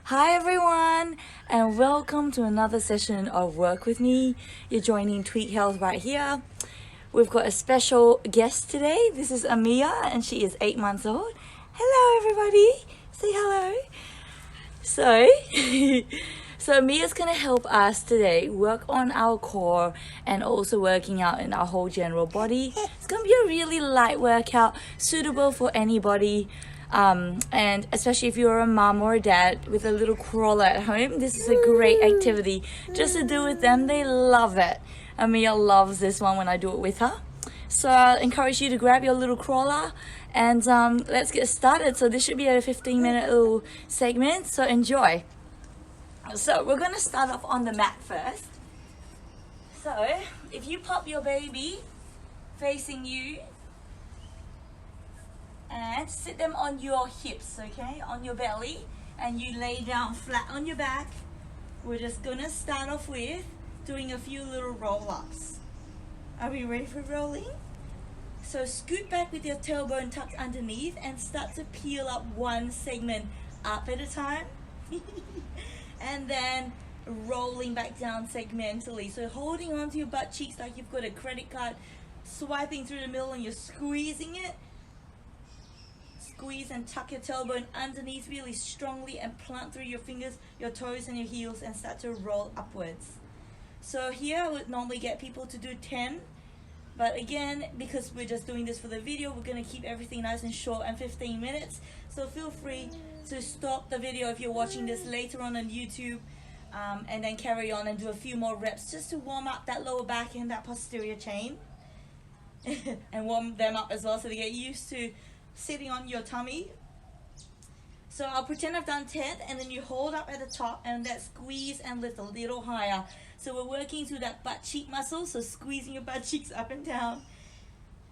Hi everyone, and welcome to another session of Work With Me. You're joining Tweak.Health right here. We've got a special guest today. This is Amia, and she is 8 months old. Hello everybody, say hello. So Amia's gonna help us today work on our core and also working out in our whole general body. It's gonna be a really light workout, suitable for anybody. And especially if you're a mom or a dad with a little crawler at home, this is a great activity just to do with them. They love it. Amia loves this one when I do it with her. So I encourage you to grab your little crawler and let's get started. So this should be a 15-minute little segment, so enjoy. So we're going to start off on the mat first. So if you pop your baby facing you, and sit them on your hips, okay, on your belly, and you lay down flat on your back. We're just gonna start off with doing a few little roll-ups. Are we ready for rolling? So scoot back with your tailbone tucked underneath and start to peel up one segment up at a time. And then rolling back down segmentally. So holding onto your butt cheeks like you've got a credit card, swiping through the middle and you're squeezing it. Squeeze and tuck your tailbone underneath really strongly and plant through your fingers, your toes and your heels and start to roll upwards. So here I would normally get people to do 10, but again, because we're just doing this for the video, we're going to keep everything nice and short and 15 minutes. So feel free to stop the video if you're watching this later on YouTube and then carry on and do a few more reps just to warm up that lower back and that posterior chain and warm them up as well so they get used to sitting on your tummy. So I'll pretend I've done 10 and then you hold up at the top and that squeeze and lift a little higher. So we're working through that butt cheek muscle, so squeezing your butt cheeks up and down.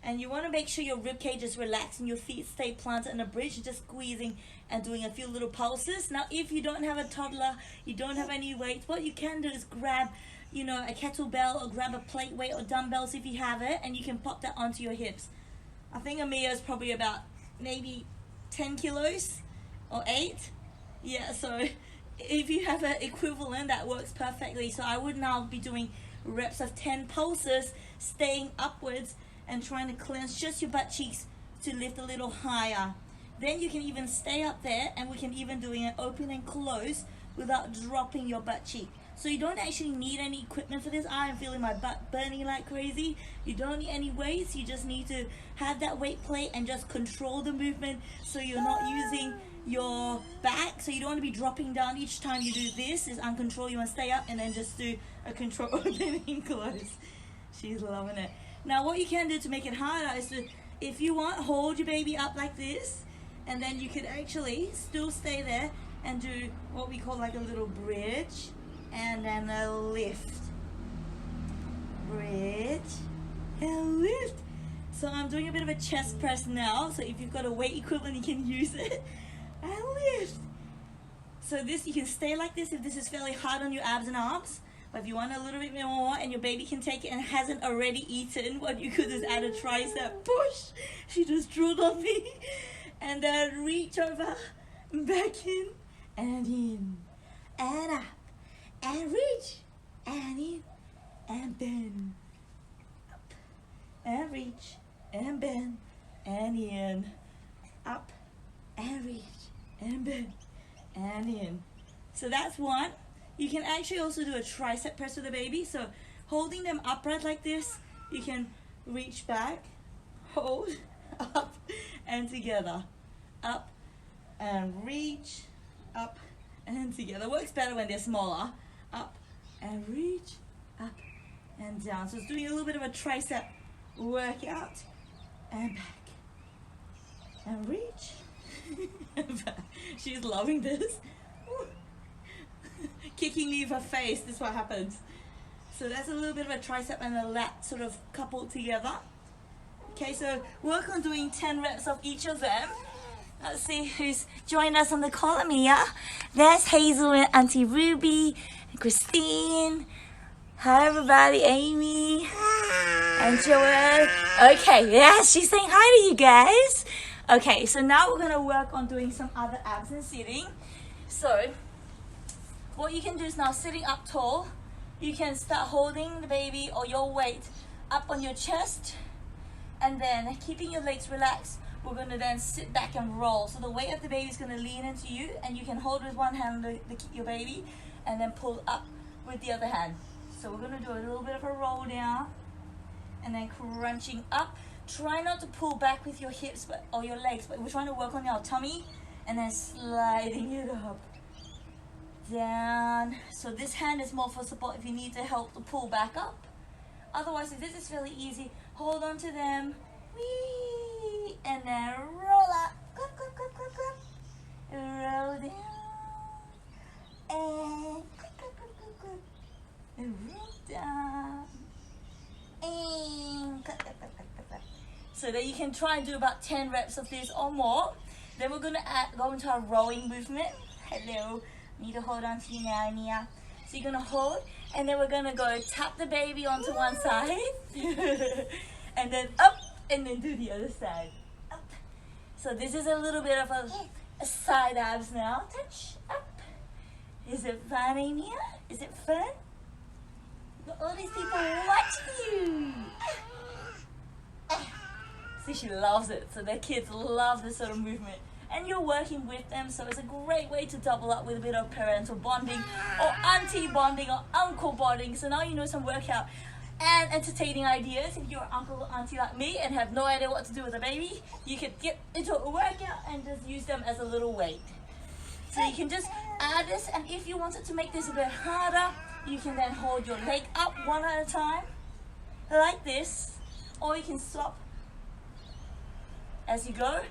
And you want to make sure your rib cage is relaxed and your feet stay planted on the bridge, just squeezing and doing a few little pulses. Now if you don't have a toddler, you don't have any weights, what you can do is grab a kettlebell or grab a plate weight or dumbbells if you have it, and you can pop that onto your hips. I think Amia is probably about maybe 10 kilos or 8. Yeah, so if you have an equivalent, that works perfectly. So I would now be doing reps of 10 pulses, staying upwards and trying to clench just your butt cheeks to lift a little higher. Then you can even stay up there and we can even do an open and close without dropping your butt cheek. So you don't actually need any equipment for this. I am feeling my butt burning like crazy. You don't need any weights. You just need to have that weight plate and just control the movement so you're not using your back. So you don't want to be dropping down each time you do this. It's uncontrolled. You want to stay up and then just do a control open and close. She's loving it. Now what you can do to make it harder is to, if you want, hold your baby up like this, and then you could actually still stay there and do what we call like a little bridge. And then a lift, bridge, and lift. So I'm doing a bit of a chest press now. So if you've got a weight equivalent, you can use it. And lift. So this, you can stay like this if this is fairly hard on your abs and arms. But if you want a little bit more and your baby can take it and hasn't already eaten, what you could is add a tricep push. She just drooled on me. And then reach over, back in, and up. And reach, and in, and bend, up, and reach, and bend, and in, up, and reach, and bend, and in. So that's one. You can actually also do a tricep press with the baby. So holding them upright like this, you can reach back, hold, up, and together. Up, and reach, up, and together. Works better when they're smaller. Up and reach, up and down. So it's doing a little bit of a tricep workout. And back. And reach. And back. She's loving this. Kicking me with her face. This is what happens. So that's a little bit of a tricep and a lat sort of coupled together. Okay, so work on doing 10 reps of each of them. Let's see who's joined us on the call, Amia. There's Hazel and Auntie Ruby. Christine, hi everybody, Amy, and Joelle. Okay, yes, she's saying hi to you guys. Okay, so now we're gonna work on doing some other abs and sitting. So what you can do is now sitting up tall, you can start holding the baby or your weight up on your chest, and then keeping your legs relaxed, we're going to then sit back and roll. So the weight of the baby is going to lean into you, and you can hold with one hand your baby and then pull up with the other hand. So we're going to do a little bit of a roll down and then crunching up. Try not to pull back with your hips or your legs, but we're trying to work on your tummy and then sliding it up, down. So this hand is more for support if you need to help to pull back up. Otherwise, if this is really easy, hold on to them, whee, and then roll up, clap, clap, clap, clap, clap, roll down, and clap, clap, clap, clap, clap, and roll down, and clap, clap, clap, clap, clap. So that you can try and do about 10 reps of this or more. Then we're going to go into our rowing movement. Hello, need to hold on to you now, Nia. So you're going to hold, and then we're going to go tap the baby onto one side, and then up, and then do the other side. Up. So this is a little bit of a side abs now. Touch, up. Is it fun, Nia? Is it fun? Got all these people watching you. See, she loves it. So their kids love this sort of movement. And you're working with them, so it's a great way to double up with a bit of parental bonding or auntie bonding or uncle bonding. So now you know some workout and entertaining ideas. If you're an uncle or auntie like me and have no idea what to do with a baby, you can get into a workout and just use them as a little weight. So you can just add this, and if you wanted to make this a bit harder, you can then hold your leg up one at a time, like this, or you can swap as you go.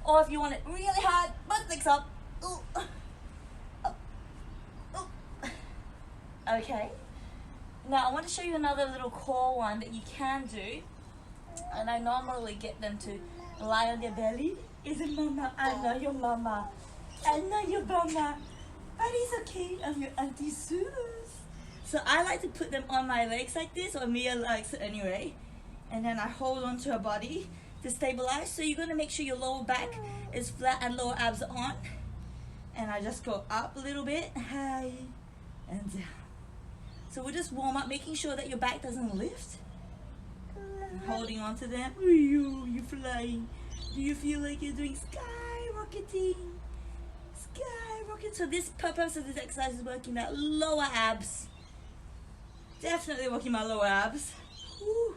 Or if you want it really hard, butt legs up. Ooh. Up. Ooh. Okay. Now I want to show you another little core one that you can do. And I normally get them to lie on their belly. Is it mama? I know your mama. I know your mama. But it's okay. I'm your auntie Sus. So I like to put them on my legs like this, or Mia likes it anyway. And then I hold on to her body to stabilize. So you're going to make sure your lower back is flat and lower abs are on. And I just go up a little bit, high and down. So we'll just warm up, making sure that your back doesn't lift. And holding on to them. You're flying. Do you feel like you're doing skyrocketing? Skyrocket. So this purpose of this exercise is working that lower abs. Definitely working my lower abs. Woo.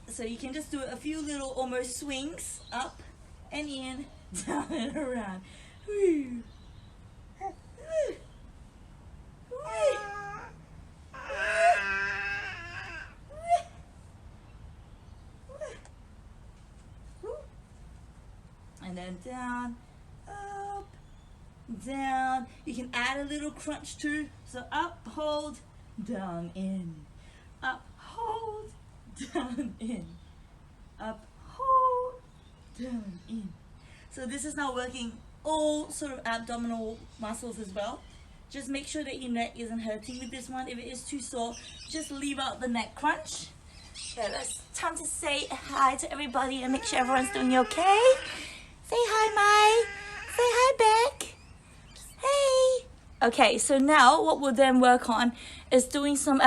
So you can just do a few little almost swings, up and in, down and around. Woo. Woo. Woo. Woo. And then down, up, down. You can add a little crunch too. So up, hold, down, in. Up, hold, down, in. Up, hold, down, in. So this is now working all sort of abdominal muscles as well. Just make sure that your neck isn't hurting with this one. If it is too sore, just leave out the neck crunch. Okay, it's time to say hi to everybody and make sure everyone's doing okay. Say hi, Mai. Say hi, Beck. Hey. Okay, so now what we'll then work on is doing some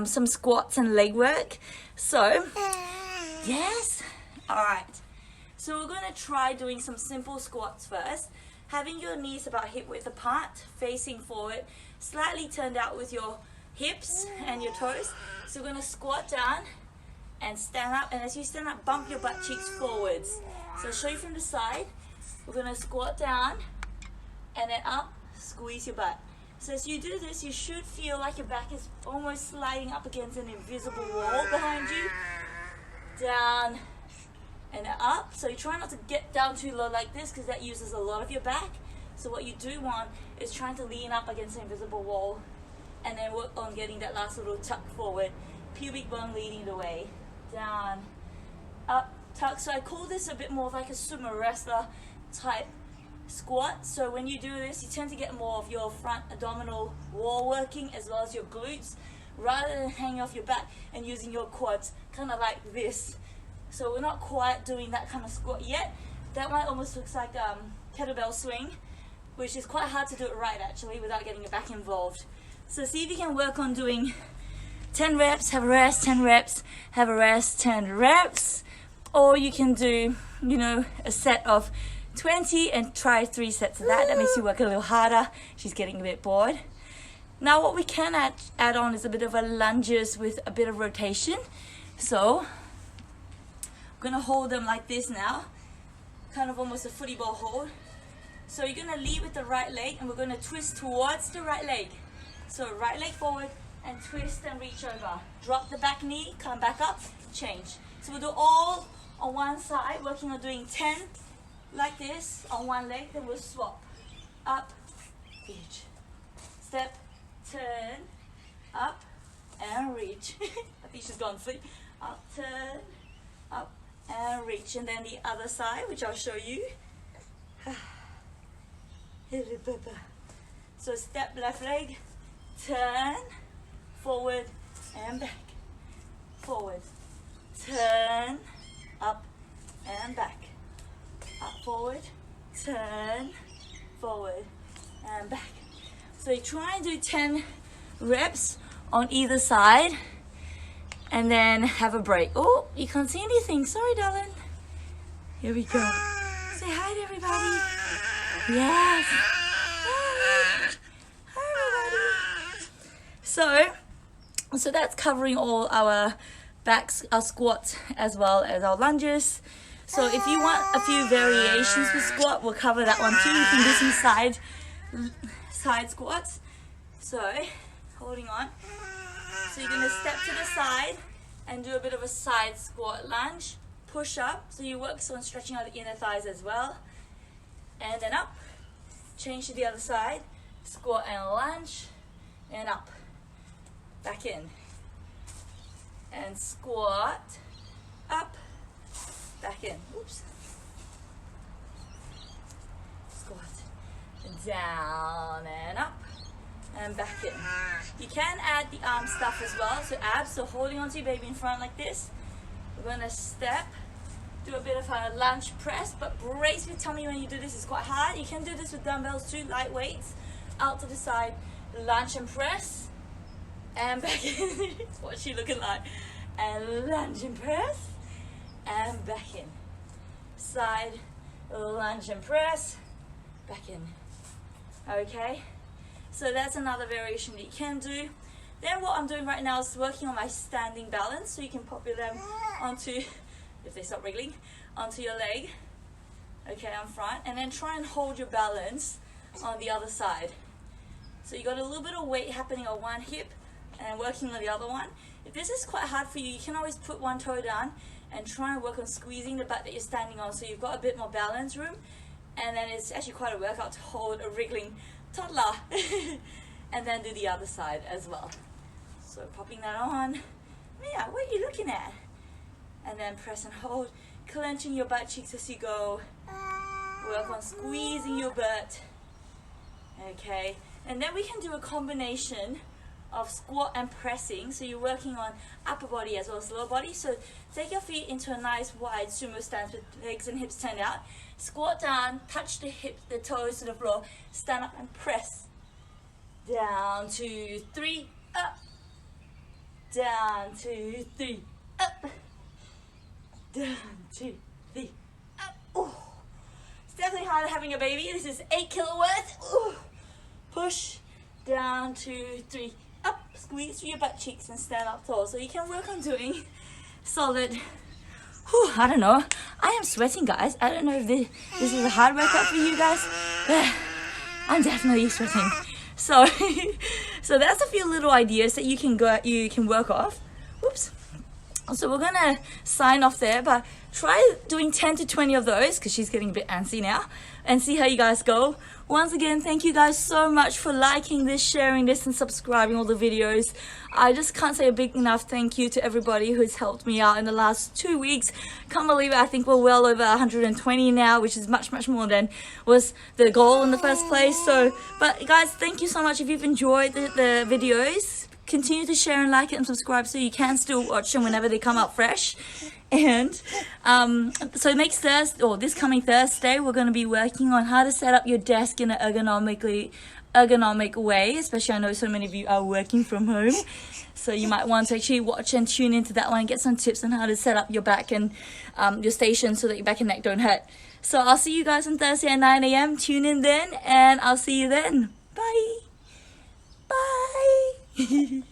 some squats and leg work. So, yes. All right. So we're going to try doing some simple squats first. Having your knees about hip width apart, facing forward, slightly turned out with your hips and your toes. So we're going to squat down and stand up. And as you stand up, bump your butt cheeks forwards. So show you from the side. We're going to squat down and then up, squeeze your butt. So as you do this, you should feel like your back is almost sliding up against an invisible wall behind you. Down and up. So you try not to get down too low like this, because that uses a lot of your back. So what you do want is trying to lean up against an invisible wall and then work on getting that last little tuck forward. Pubic bone leading the way. Down, up, tuck. So I call this a bit more of like a sumo wrestler type squat. So when you do this, you tend to get more of your front abdominal wall working as well as your glutes, rather than hanging off your back and using your quads kind of like this. So we're not quite doing that kind of squat yet. That one almost looks like kettlebell swing. which is quite hard to do it right actually without getting your back involved. So see if you can work on doing 10 reps, have a rest, 10 reps, have a rest, 10 reps. Or you can do, you know, a set of 20 and try 3 sets of that. That makes you work a little harder. She's getting a bit bored. Now what we can add on is a bit of a lunges with a bit of rotation. So I'm gonna hold them like this now, kind of almost a footy ball hold. So you're gonna lead with the right leg and we're gonna twist towards the right leg. So right leg forward and twist and reach over. Drop the back knee, come back up, change. So we'll do all on one side, working on doing 10 like this on one leg, then we'll swap. Up, reach. Step, turn, up, and reach. I think she's gone sleep. Up, turn, up, and reach. And then the other side, which I'll show you. So step left leg, turn, forward, and back. Forward, turn, up, and back. Up, forward, turn, forward, and back. So you try and do 10 reps on either side and then have a break. Oh, you can't see anything. Sorry, darling. Here we go. Say hi to everybody. Yes. Hi. Hi, everybody. So that's covering all our backs, our squats, as well as our lunges. So if you want a few variations with squat, we'll cover that one too. You can do some side squats. So, holding on. So you're going to step to the side and do a bit of a side squat lunge. Push up. So you work on stretching out the inner thighs as well. And then up. Change to the other side. Squat and lunge. And up. Back in. And squat. Up. Back in. Oops. Squat. Down and up. And back in. You can add the arm stuff as well. So abs. So holding onto your baby in front like this. We're going to step. Do a bit of a lunge press. But brace your tummy when you do this. It's quite hard. You can do this with dumbbells too. Light weights. Out to the side. Lunge and press. And back in. What's she looking like? And lunge and press. And back in. Side, lunge and press, back in. Okay, so that's another variation that you can do. Then what I'm doing right now is working on my standing balance. So you can pop them onto, if they stop wriggling, onto your leg. Okay, on front. And then try and hold your balance on the other side. So you got a little bit of weight happening on one hip and working on the other one. If this is quite hard for you, you can always put one toe down and try and work on squeezing the butt that you're standing on so you've got a bit more balance room. And then it's actually quite a workout to hold a wriggling toddler. And then do the other side as well. So popping that on. Yeah, what are you looking at? And then press and hold, clenching your butt cheeks as you go. Work on squeezing your butt. Okay, and then we can do a combination of squat and pressing. So you're working on upper body as well as lower body. So take your feet into a nice wide sumo stance with legs and hips turned out. Squat down, touch the hips, the toes to the floor. Stand up and press. Down, 2, 3, up. Down, 2, 3, up. Down, 2, 3, up. Ooh. It's definitely harder having a baby. This is 8 kilo worth. Ooh. Push. Down, 2, 3, up. Squeeze through your butt cheeks and stand up tall. So you can work on doing solid. Whew, I don't know. I am sweating, guys. I don't know if this is a hard workout for you guys. I'm definitely sweating. So, so that's a few little ideas that you can work off. Whoops. So we're gonna sign off there, but try doing 10 to 20 of those because she's getting a bit antsy now, and see how you guys go. Once again, thank you guys so much for liking this, sharing this, and subscribing all the videos. I just can't say a big enough thank you to everybody who's helped me out in the last 2 weeks. Can't believe it. I think we're well over 120 now, which is much more than was the goal in the first place. So, but guys, thank you so much. If you've enjoyed the videos, continue to share and like it and subscribe so you can still watch them whenever they come out fresh. And so next Thursday, or this coming Thursday, we're going to be working on how to set up your desk in an ergonomic way, especially I know so many of you are working from home, so you might want to actually watch and tune into that one and get some tips on how to set up your back and your station so that your back and neck don't hurt. So I'll see you guys on Thursday at 9 a.m. Tune in then, and I'll see you then. Bye. Bye.